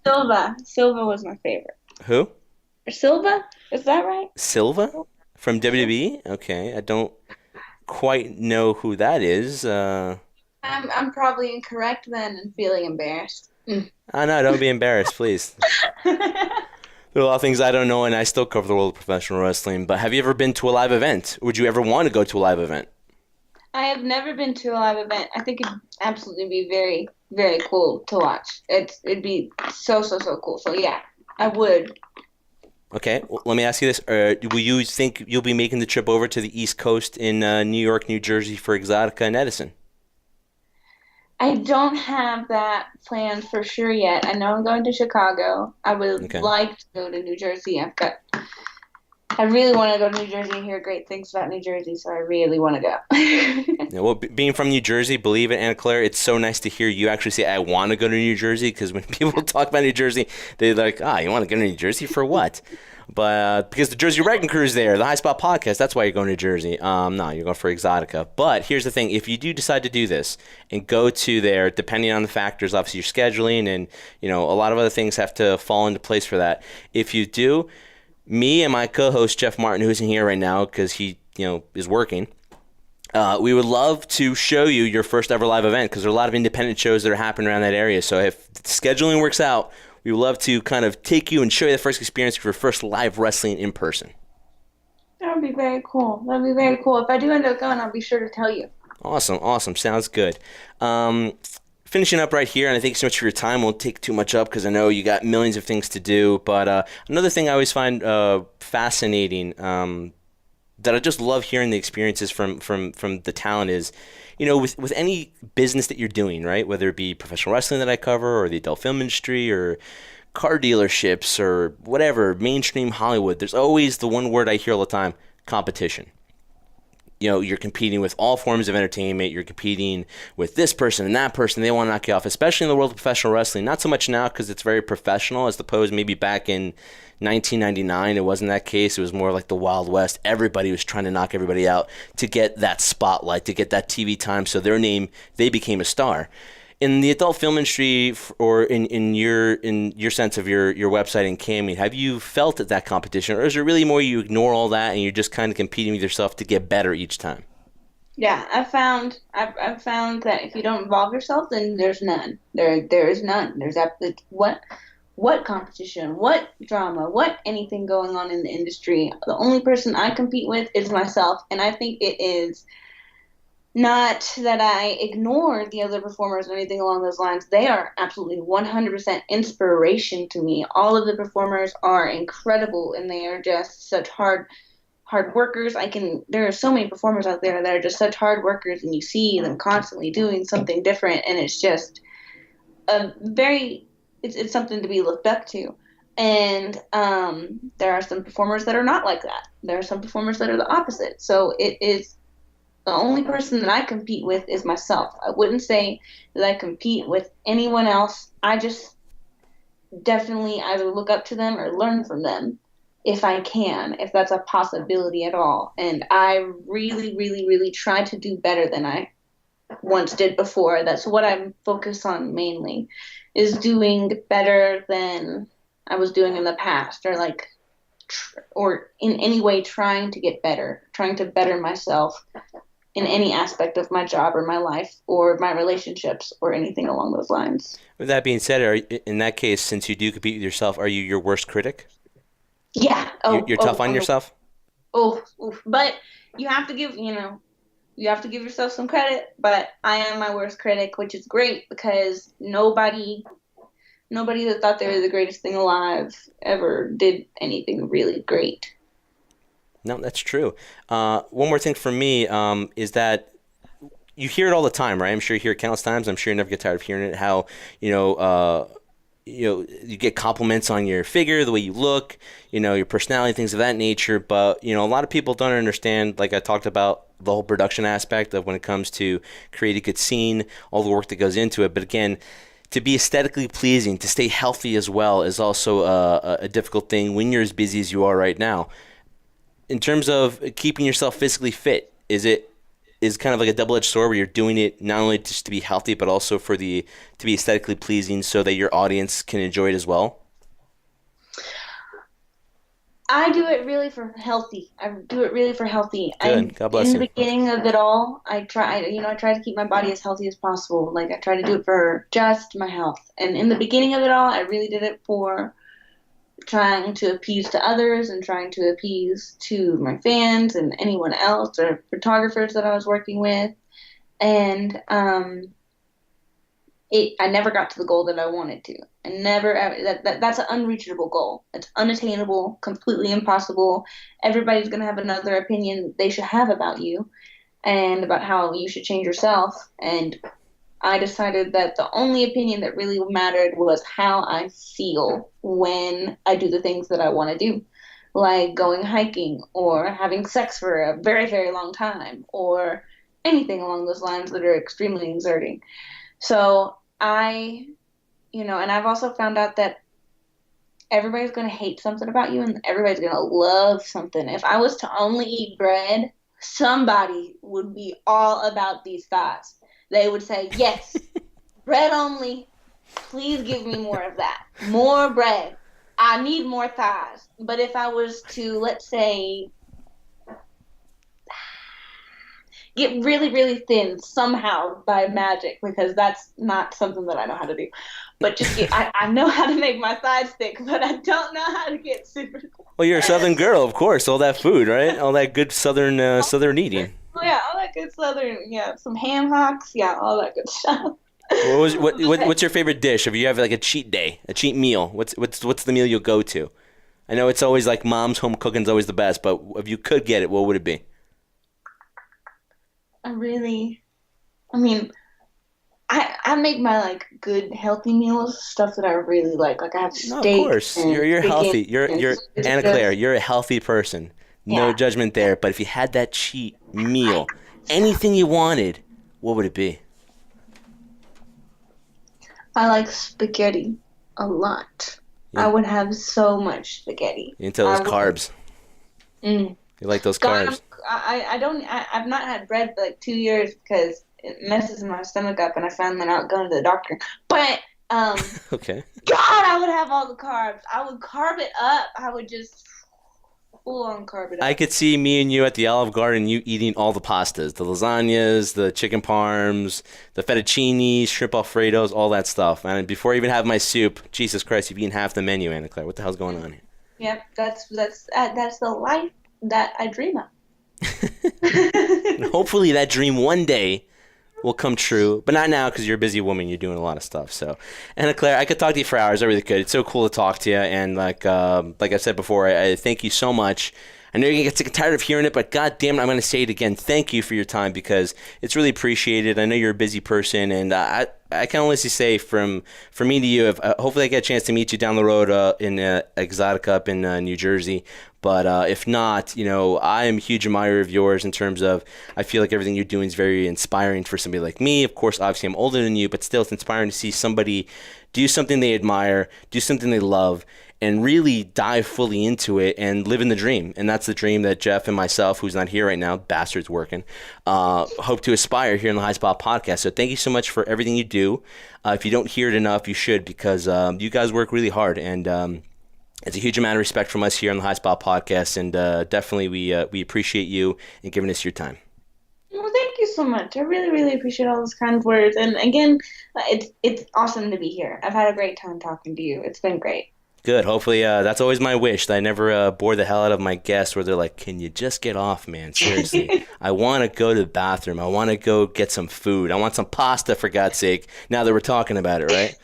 Silva. Silva was my favorite. Who? Silva, is that right? Silva from Sil- WWE? Okay, I don't quite know who that is. I'm probably incorrect then and feeling embarrassed. Mm. No, don't be embarrassed, please. There are a lot of things I don't know, and I still cover the world of professional wrestling. But have you ever been to a live event? Would you ever want to go to a live event? I have never been to a live event. I think it'd absolutely be very, very cool to watch. It'd be so cool. So yeah, I would. Okay, well, let me ask you this: will you think you'll be making the trip over to the East Coast in New York, New Jersey for Exotica and Edison? I don't have that planned for sure yet. I know I'm going to Chicago. I would Okay. like to go to New Jersey. I really want to go to New Jersey and hear great things about New Jersey, so I really want to go. Yeah, well, being from New Jersey, believe it, Anna Claire, it's so nice to hear you actually say, I want to go to New Jersey, because when people talk about New Jersey, they're like, you want to go to New Jersey for what? But because the Jersey Wrecking Crew is there, the High Spot Podcast, that's why you're going to Jersey. No, you're going for Exotica. But here's the thing. If you do decide to do this and go to there, depending on the factors, obviously your scheduling and, a lot of other things have to fall into place for that. If you do, me and my co-host, Jeff Martin, who isn't here right now because he, is working, we would love to show you your first ever live event because there are a lot of independent shows that are happening around that area. So if scheduling works out, we would love to kind of take you and show you the first experience of your first live wrestling in person. That would be very cool. That would be very cool. If I do end up going, I'll be sure to tell you. Awesome. Sounds good. Finishing up right here, and I thank you so much for your time. Won't take too much up because I know you got millions of things to do. But another thing I always find fascinating that I just love hearing the experiences from the talent is, with any business that you're doing, right? Whether it be professional wrestling that I cover or the adult film industry or car dealerships or whatever, mainstream Hollywood, there's always the one word I hear all the time, competition. You're competing with all forms of entertainment. You're competing with this person and that person. They want to knock you off, especially in the world of professional wrestling. Not so much now because it's very professional as opposed maybe back in 1999. It wasn't that case. It was more like the Wild West. Everybody was trying to knock everybody out to get that spotlight, to get that TV time. So they became a star. In the adult film industry, or in your sense of your website and Cammy, have you felt that competition, or is it really more you ignore all that and you're just kind of competing with yourself to get better each time? Yeah, I've found that if you don't involve yourself, then there's none. There is none. There's what competition, what drama, what anything going on in the industry. The only person I compete with is myself, and I think it is not that I ignore the other performers or anything along those lines. They are absolutely 100% inspiration to me. All of the performers are incredible, and they are just such hard workers. There are so many performers out there that are just such hard workers, and you see them constantly doing something different, and it's just a very it's something to be looked up to. And there are some performers that are not like that. There are some performers that are the opposite. So it is the only person that I compete with is myself. I wouldn't say that I compete with anyone else. I just definitely either look up to them or learn from them if I can, if that's a possibility at all. And I really, really, really try to do better than I once did before. That's what I'm focused on mainly, is doing better than I was doing in the past, or in any way trying to get better, trying to better myself in any aspect of my job or my life or my relationships or anything along those lines. With that being said, in that case, since you do compete with yourself, are you your worst critic? Yeah. You're tough on yourself? But you have to you have to give yourself some credit, but I am my worst critic, which is great because nobody that thought they were the greatest thing alive ever did anything really great. No, that's true. One more thing for me is that you hear it all the time, right? I'm sure you hear it countless times. I'm sure you never get tired of hearing it. How you get compliments on your figure, the way you look, your personality, things of that nature. But a lot of people don't understand. Like I talked about the whole production aspect of when it comes to create a good scene, all the work that goes into it. But again, to be aesthetically pleasing, to stay healthy as well, is also a difficult thing when you're as busy as you are right now. In terms of keeping yourself physically fit, is kind of like a double-edged sword where you're doing it not only just to be healthy, but also to be aesthetically pleasing so that your audience can enjoy it as well? I do it really for healthy. I do it really for healthy. Good. God bless In the you. beginning of it all, I try to keep my body as healthy as possible. Like I try to do it for just my health. And in the beginning of it all, I really did it for trying to appease to others and trying to appease to my fans and anyone else or photographers that I was working with. And I never got to the goal that I wanted to. I never that's an unreachable goal. It's unattainable, completely impossible. Everybody's gonna have another opinion they should have about you and about how you should change yourself. And I decided that the only opinion that really mattered was how I feel when I do the things that I want to do, like going hiking or having sex for a very, very long time or anything along those lines that are extremely exerting. So and I've also found out that everybody's going to hate something about you and everybody's going to love something. If I was to only eat bread, somebody would be all about these thoughts. They would say, yes, bread only. Please give me more of that. More bread. I need more thighs. But if I was to, let's say, get really, really thin somehow by magic, because that's not something that I know how to do. But I know how to make my thighs thick, but I don't know how to get super thick. Well, you're a Southern girl, of course. All that food, right? All that good Southern eating. Oh, yeah, all that good Southern, yeah, some ham hocks, yeah, all that good stuff. What's your favorite dish? If you have like a cheat day, a cheat meal, what's the meal you'll go to? I know it's always like mom's home cooking is always the best, but if you could get it, what would it be? I make my like good healthy meals, stuff that I really like. Like I have No, of steak course. and You're healthy. chicken You're and Anna Claire. You're a healthy person. No yeah. judgment there. But if you had that cheat meal, anything you wanted, what would it be? I like spaghetti a lot. Yeah. I would have so much spaghetti. You into those carbs. Mm. You like those God, carbs. I've not had bread for like 2 years because it messes my stomach up, and I found that out going to the doctor. But Okay. God, I would have all the carbs. I would carb it up. I would just full on carb it up. I could see me and you at the Olive Garden, you eating all the pastas, the lasagnas, the chicken parms, the fettuccine, shrimp alfredos, all that stuff. And before I even have my soup, Jesus Christ, you've eaten half the menu, Anna Claire. What the hell's going on here? Yep, that's the life that I dream of. Hopefully that dream one day will come true, but not now because you're a busy woman. You're doing a lot of stuff. So, Anna Claire, I could talk to you for hours. I really could. It's so cool to talk to you. And like I said before, I thank you so much. I know you're going to get sick and tired of hearing it, but God damn it, I'm going to say it again. Thank you for your time because it's really appreciated. I know you're a busy person, and I can honestly say from me to you, hopefully I get a chance to meet you down the road in Exotica up in New Jersey. But if not, I am a huge admirer of yours in terms of I feel like everything you're doing is very inspiring for somebody like me. Of course, obviously I'm older than you, but still it's inspiring to see somebody do something they admire, do something they love, and really dive fully into it and live in the dream. And that's the dream that Jeff and myself, who's not here right now, bastard's working, hope to aspire here in the High Spot Podcast. So thank you so much for everything you do. If you don't hear it enough, you should because you guys work really hard. And it's a huge amount of respect from us here on the High Spot Podcast. And definitely we appreciate you and giving us your time. Well, thank you so much. I really, really appreciate all those kind words. And again, it's awesome to be here. I've had a great time talking to you. It's been great. Good. Hopefully, that's always my wish, that I never bore the hell out of my guests where they're like, can you just get off, man? Seriously. I want to go to the bathroom. I want to go get some food. I want some pasta, for God's sake, now that we're talking about it, right?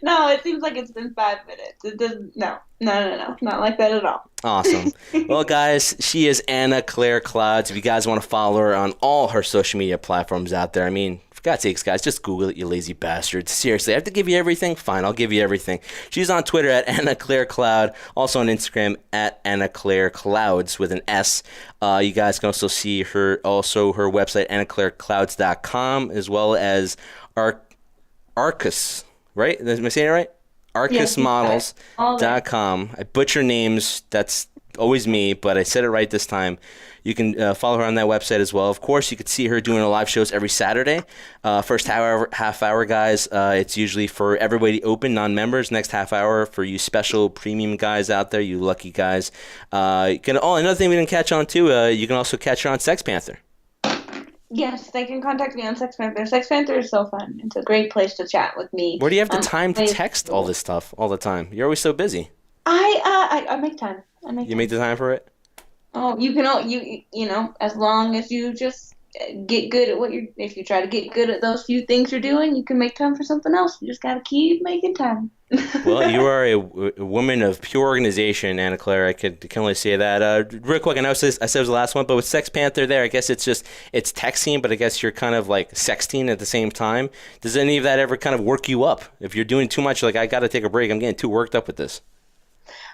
No, it seems like it's been 5 minutes. It doesn't, no, not like that at all. Awesome. Well, guys, she is Anna Claire Clouds. If you guys want to follow her on all her social media platforms out there, I mean, for God's sakes, guys, just Google it, you lazy bastards. Seriously, I have to give you everything? Fine, I'll give you everything. She's on Twitter at Anna Claire Cloud, also on Instagram at Anna Claire Clouds with an S. You guys can also see her website, annaclaireclouds.com, as well as Arcus, right? Am I saying it right? ArcusModels.com. I butcher names. That's always me, but I said it right this time. You can follow her on that website as well. Of course, you could see her doing live shows every Saturday. First half hour, guys, it's usually for everybody open, non-members. Next half hour for you special premium guys out there, you lucky guys. Another thing we didn't catch on too, you can also catch her on Sex Panther. Yes, they can contact me on Sex Panther. Sex Panther is so fun. It's a great place to chat with me. Where do you have the time to text all this stuff all the time? You're always so busy. I make time. You make the time for it? Oh, you can. You know, as long as you just get good at if you try to get good at those few things you're doing, you can make time for something else. You just gotta keep making time. Well, you are a woman of pure organization, Anna Claire. I can only say that. Real quick, I know I said it was the last one, but with Sex Panther there, I guess it's texting, but I guess you're kind of like sexting at the same time. Does any of that ever kind of work you up? If you're doing too much, like, I got to take a break, I'm getting too worked up with this.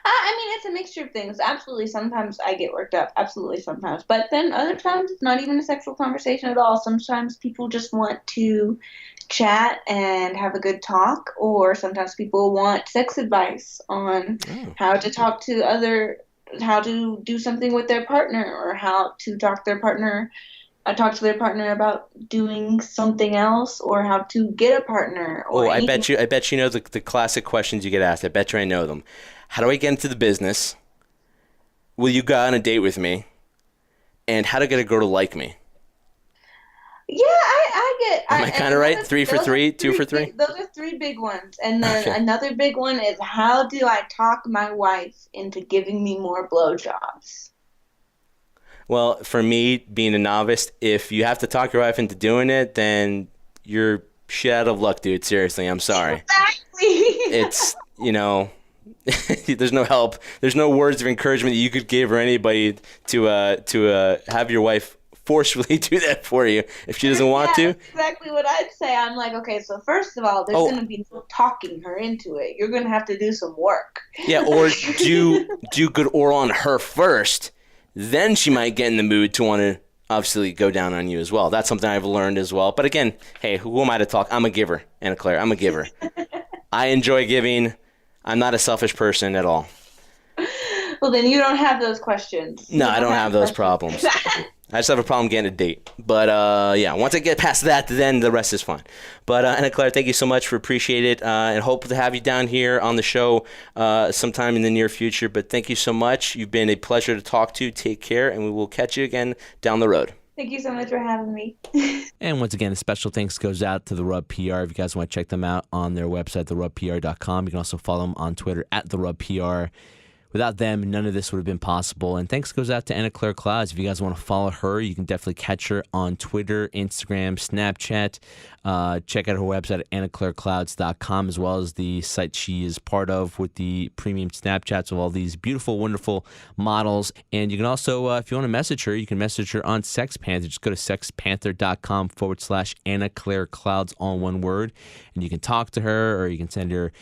I mean, it's a mixture of things. Absolutely, sometimes I get worked up. Absolutely, sometimes. But then other times, it's not even a sexual conversation at all. Sometimes people just want to chat and have a good talk, or sometimes people want sex advice on how to talk to how to do something with their partner, or how to talk to their partner about doing something else, or how to get a partner. Or I bet you know the classic questions you get asked. I bet you I know them. How do I get into the business? Will you go on a date with me? And how to get a girl to like me? Yeah, I get. Am I kind of right? 3 for 3, 2 for 3? Those are 3 big ones. And then another big one is, how do I talk my wife into giving me more blowjobs? Well, for me, being a novice, if you have to talk your wife into doing it, then you're shit out of luck, dude. Seriously, I'm sorry. Exactly. It's, there's no help. There's no words of encouragement that you could give or anybody to have your wife forcefully do that for you if she doesn't want to. That's exactly what I'd say. I'm like, okay, so first of all, there's going to be no talking her into it. You're going to have to do some work. Yeah, or do good oral on her first. Then she might get in the mood to want to obviously go down on you as well. That's something I've learned as well. But again, hey, who am I to talk? I'm a giver, Anna Claire. I'm a giver. I enjoy giving. I'm not a selfish person at all. Well, then you don't have those questions. No, I don't have those problems. I just have a problem getting a date. But, once I get past that, then the rest is fine. But, Anna Claire, thank you so much. Appreciate it. And hope to have you down here on the show sometime in the near future. But thank you so much. You've been a pleasure to talk to. Take care, and we will catch you again down the road. Thank you so much for having me. And once again, a special thanks goes out to The Rub PR. If you guys want to check them out on their website, therubpr.com. You can also follow them on Twitter at therubpr. Without them, none of this would have been possible. And thanks goes out to Anna Claire Clouds. If you guys want to follow her, you can definitely catch her on Twitter, Instagram, Snapchat. Check out her website at annaclaireclouds.com, as well as the site she is part of with the premium Snapchats of all these beautiful, wonderful models. And you can also, if you want to message her, you can message her on Sex Panther. Just go to sexpanther.com/Anna Claire Clouds, all one word. And you can talk to her, or you can send her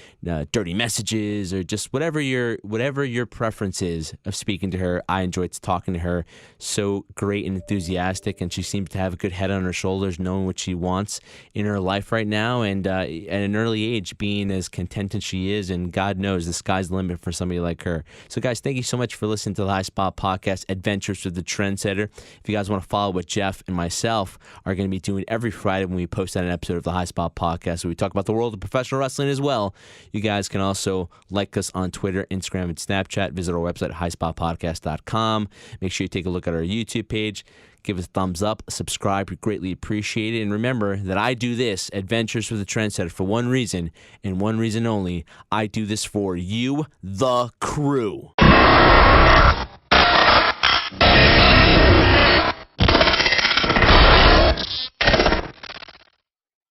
dirty messages, or just whatever your preference is of speaking to her. I enjoyed talking to her. So great and enthusiastic, and she seems to have a good head on her shoulders, knowing what she wants in her life right now, and at an early age, being as content as she is, and God knows the sky's the limit for somebody like her. So guys, thank you so much for listening to the High Spot Podcast, Adventures with the Trendsetter. If you guys want to follow what Jeff and myself are going to be doing every Friday when we post out an episode of the High Spot Podcast, where we talk about the world of professional wrestling as well, you guys can also like us on Twitter, Instagram, and Snapchat. Visit our website, highspotpodcast.com. Make sure you take a look at our YouTube page. Give us a thumbs up, subscribe. We greatly appreciate it. And remember that I do this, Adventures with the Trendsetter, for one reason, and one reason only. I do this for you, the crew.